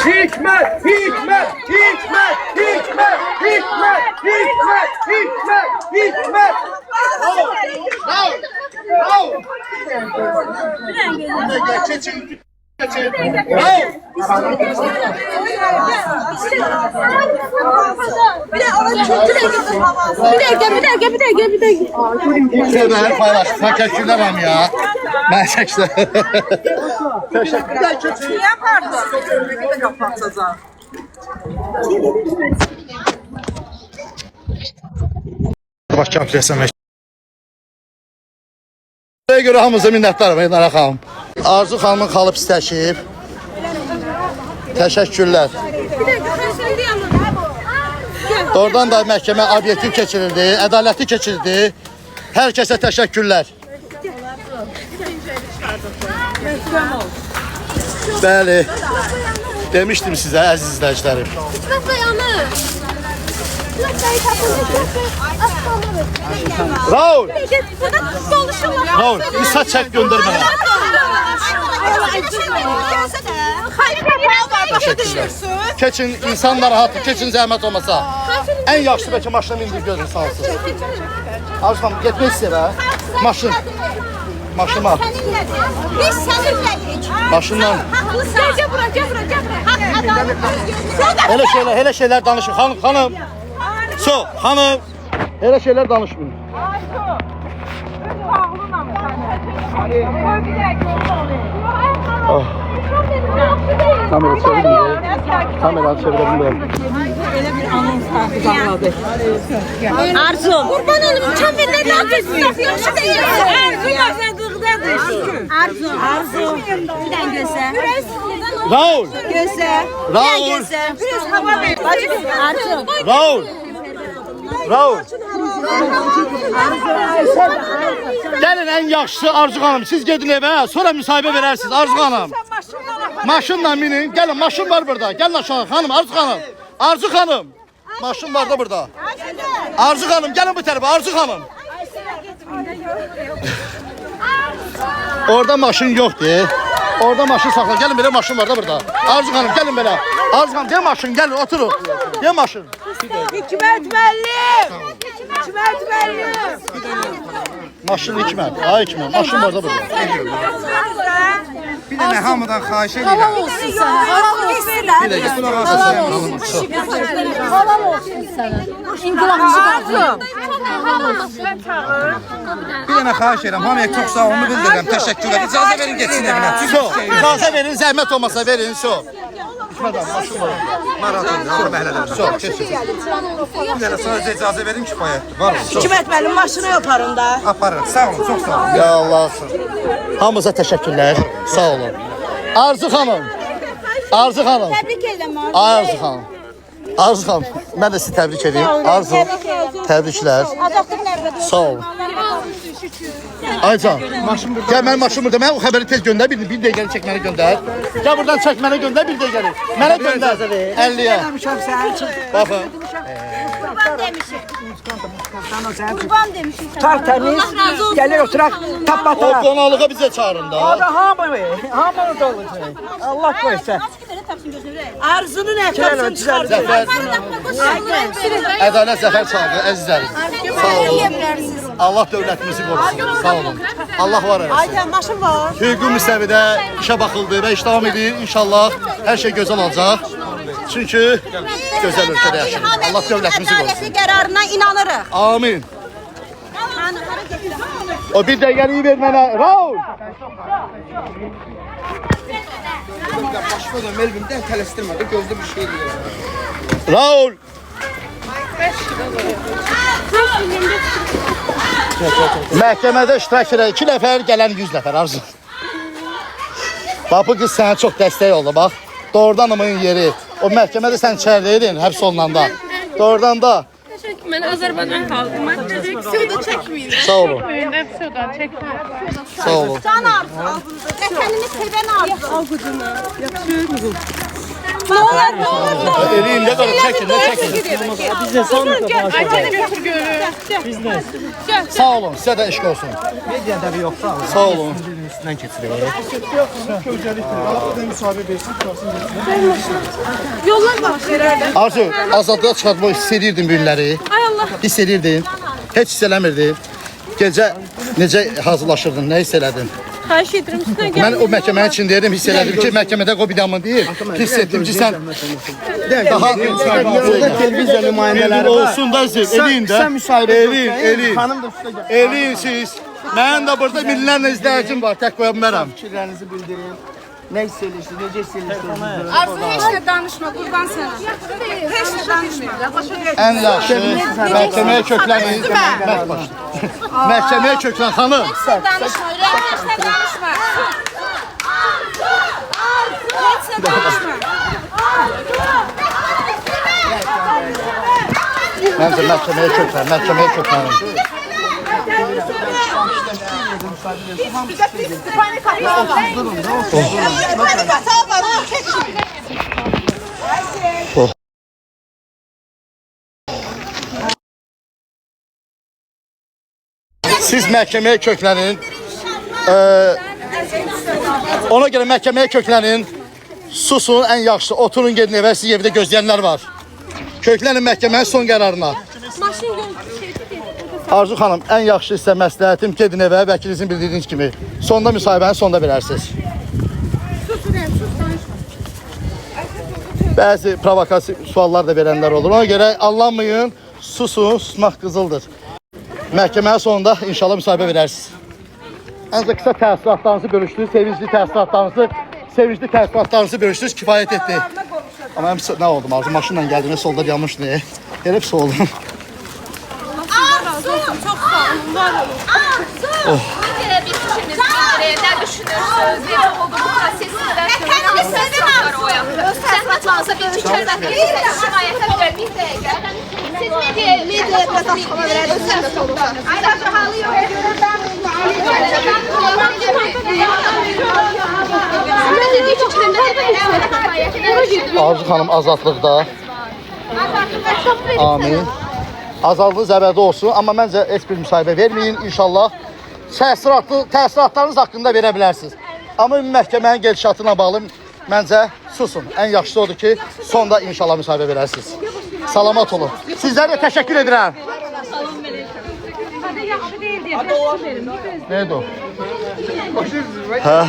Hikmet, hikmet, hikmet, hikmet, hikmet, hikmet, hikmet, hikmet. Bravo, bravo. Geçin. Bir dakika. Ben paylaştım. Teşekkürler am ya. Ben çektim. Teşekkürler. Niye pardon? Ne kadar kapatacağım? Bakacağım resme. Buraya göre hamımıza minnətdarım Elnara xanım. Arzu xanımın xalı pis təşrif. Təşəkkürlər. Oradan da məhkəmə obyektiv keçirildi, ədalətli keçirildi. Hər kəsə təşəkkürlər. Bəli. Demişdim sizə əziz izləyicilərim. Raul! Raul, bir saç çək göndər mənə. Keçin, insanlar rahatdır, keçin zəhmət olmasa. Ən yaxşı bəlkə maşına mindir gözün sağ olsun. Arzu xanım, getmək istəyir hə? Maşın. Maşına. Biz seninleyiz. Maşından. Gel bura. Elə şeylər danışın. Xanım. So, xanım. Elə şeylər danışmayın. Kamera çevirin. Kamera çevirelim. Öyle bir anons uzanladı. Arzu. Kurban olayım. Mükemmel ne yapıyorsun? Yaxşı değil. Arzu bak sen gıgdadır. Arzu. Bir tane göster. Raul. Göster. Raul. Biraz hava ver. Arzu. Raul. Gəlin ən yaxşısı Arzu xanım. Siz gedin evə, sonra müsahibə verərsiniz Arzu xanım. Maşınla minin. Gəlin, maşın var burada. Gəlin aşağı xanım, Arzu xanım. Arzu xanım. Maşın var da burada. Arzu xanım, gəlin bu tərəfə, Arzu xanım. Orada maşın yoxdur. Orada maşın saxla. Gəlin belə maşın var da burada. Arzu xanım, gəlin belə. Arzu xanım, gəl maşın, gəlin oturun. Gəl maşın. Hikmet müəllim. Hikmet müəllim. Maşın Hikmet. Ay Hikmet, maşın var da burada. Bir dənə hamıdan xahiş edirəm. Halam olsun sana. Halam olsun. Bir dəqiqə. Halam olsun. Halam olsun sana. İnqilabçı qadın. Bir dənə xahiş edirəm. Hamıya çox sağ olunu bildirirəm. Təşəkkürlər. İcazə verin getsin evinə. So, icazə verin, zəhmət olmasa verin, so. Hikmet abi, maşın var. Narahat olun. Sonra məhlələr. So, keçin. Bir dənə sadəcə icazə verin kifayətdir. Var olun. Hikmet müəllim maşını yaparım da. Aparın. Sağ olun. Çox sağ olun. Ya Allah. Hamınıza təşəkkürlər. Sağ olun. Arzu xanım. Arzu xanım. Təbrik edirəm Arzu. Arzu xanım. Arzu xanım, mən də sizi təbrik edirəm. Arzu, təbriklər. Adaqdın nəvbədə. Sağ olun. Aycan, gəl mənim maşın burada. Mən o xəbəri tez göndər, bir dəqiqəni çək mənə göndər. Gəl buradan çək mənə göndər, bir dəqiqəni. Mənə göndər. 50-yə. Baxın. Qurban demişik. Tertemiz. Gelir oturak O tapatarak. qonaqlığa bizə çağırın da. Hamı da olacak. Allah koysa. Arzunun ekranını çıkardı. Zəfər, ədalət zəfər çağırdı, əzizlərim. Sağ olun. Allah dövlətimizi qorusun. Sağ olun. Allah var eləsin. Ayten maşın var. Hüquqi müstəvidə işə baxıldı və iş davam edir. İnşallah hər şey gözəl olacaq. Çünki gözəl ölkədə yaşayırıq. Allah dövlətimizi qorusun. Ədalətli qərarına inanırıq. Amin. O bir dəqiqəni ver mənə. Raul! Başıma da Melvin'den tələstirmədi. Gözdə bir şey deyir. Raul! Məhkəmədə iştirak edən 2 nəfər, gələn 100 nəfər Arzu. Bax bu qız sənə çox dəstək oldu bax. Doğrudan onun yeri. O məhkəmədə sən içərideydin, həbs olunanda. Doğrudan da. Ben Azerbaycan halkıma direksiyonu çekmeyeyim. Sağ olun. Direksiyondan çekmeyeyim. Sağ olun. Can Arzu. Vətənini sevən Arzu. Al gücünü. Yakışır mı? Ne olur ne olur. Elin de böyle çekin de çekin. Biz de sandık da Ayten'e götür görür. Biz ne? Sağ olun, size de eşk olsun. Mediada bir yoksa Sağ olun. üstünden keçirir. Yollar var. Arzu, azadlığa çıxartmaq hiss edirdin bu günləri. Ay Allah. Hiss edirdin. Heç hiss eləmirdin. Gecə necə hazırlaşırdın, nə hiss elədin? Xahiş edirəm üstünə gəl. Mən o məhkəmənin içindəydim, hiss elədim ki, məhkəmədə qobidanmı deyil. Hiss etdim ki, sən daha Burada televiziya nümayəndələri var. olsun da siz, elin də. Sən müsahibə Elin. Xanım da üstə gəl. Elin siz. Mənim də burada minlərlə izləyicim var, tək qoya bilmərəm. Fikirlərinizi bildirin. Nə hiss edirsiniz, necə hiss edirsiniz? Arzu heç nə danışma, qurban sənə. Heç nə danışma. Ən yaxşı məhkəməyə köklənin. Məhkəməyə köklən xanım. Danışma, ürəyim heç nə danışma. Heç nə danışma. Məncə məhkəməyə köklən, məhkəməyə köklənin. Siz məhkəməyə köklənin. Ona görə məhkəməyə köklənin. Susun, ən yaxşısı. Oturun, gedin evə, sizi evdə gözləyənlər var. Köklənin məhkəmənin son qərarına. Maşın yol Arzu xanım, ən yaxşı sizə məsləhətim gedin evə, vəkilinizin bildirdiyiniz kimi. Sonda müsahibəni sonda verərsiniz. Bəzi provokasiya suallar da verənlər olur. Ona görə allanmayın, susun, susmaq qızıldır. Məhkəmənin sonunda inşallah müsahibə verərsiniz. Ancaq qısa təəssüratlarınızı bölüşdünüz, sevincli təəssüratlarınızı bölüşdünüz, kifayət etdi. Amma həmsə nə oldu Arzu? Maşınla gəldiniz, solda yanmışdı. Elə pis oldu. Arzu, çox sağ olun, var olun. Arzu! Yine bir kişimiz ne düşünürsünüz? Ne oldu bu prosesinde? Kendini sevmem. Sen hatlarınıza bir fikir verin. Şikayete bilir bir dakika. Siz medyaya biraz açıklama verirsiniz. Ayrıca halı yok. Arzu xanım azadlıqda. Amin. Azadlığınız əbədi olsun, amma məncə heç bir müsahibə verməyin. İnşallah təəssüratlarınız haqqında verə bilərsiniz. Amma məhkəmənin gedişatına bağlı məncə susun. Ən yaxşısı odur ki, sonda inşallah müsahibə verərsiniz. Salamat olun. Sizlərə təşəkkür edirəm. Neydi o? Hə?